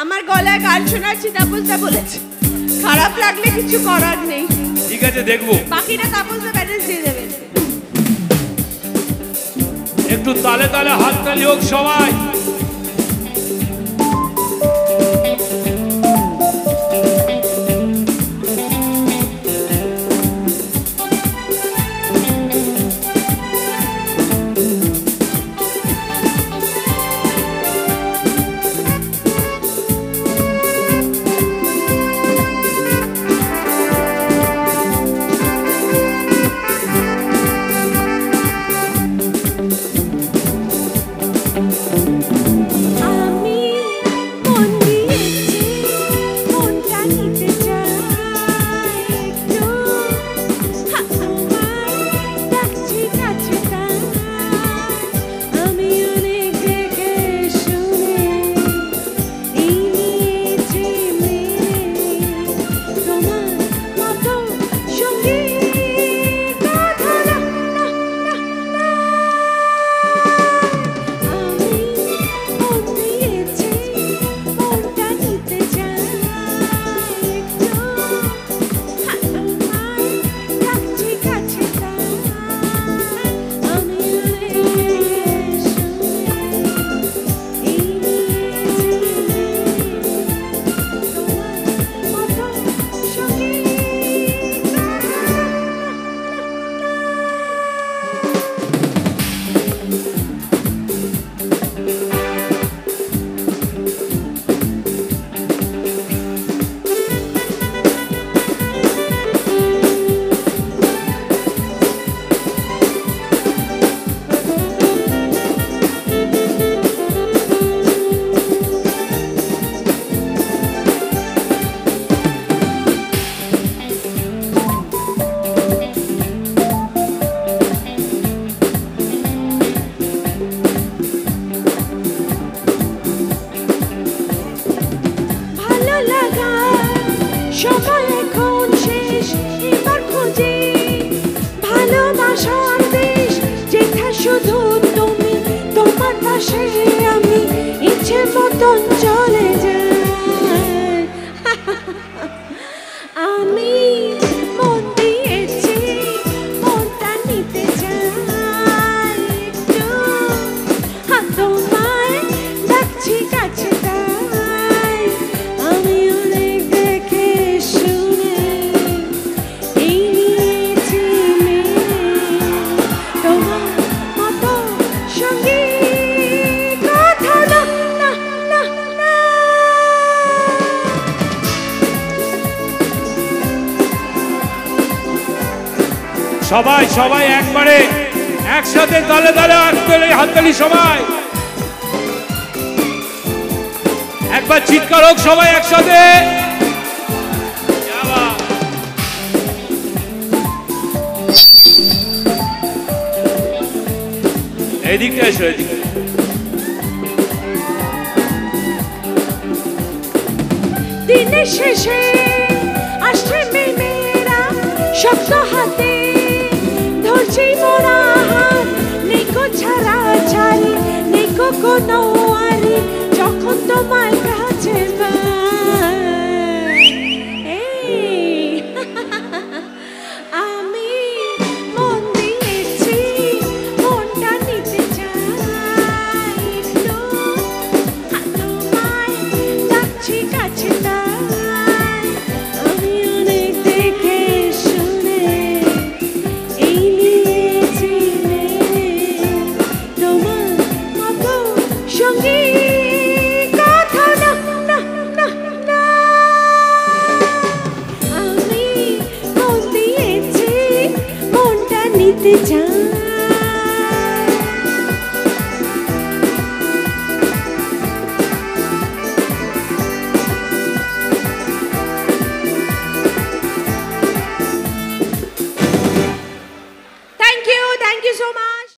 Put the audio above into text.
আমার গলায় গান শোনার চিতাপুলটা বলেছে, খারাপ লাগলে কিছু করার নেই। ঠিক আছে, দেখবো। বাকিটা তাপসদা ব্যালেন্স দিয়ে দেবেন। একটু তালে তালে হাততালি হোক সবাই। সবাই সবাই একবারে একসাথে তালে তালে হাততালি সবাই একবার চিৎকার হোক সবাই একসাথে। এদিকে এসো, এদিকে। দিনের শেষে আসছে মেয়েরা শক্ত হাতে ধরছি মোরা হাত, নেকো ছাড়া ছাড়ি নেকো কোনো আরি যখন তোমার কাছে আমি মন দিয়েছি মনটা নিতে চাই তোমায় ডাকছি কাছে তাই আমি অনেক দেখে শুনে এই নিয়েছি তোমার মতো সঙ্গী কথা না না না না আমি মন দিয়েছি মনটা নিতে চাই।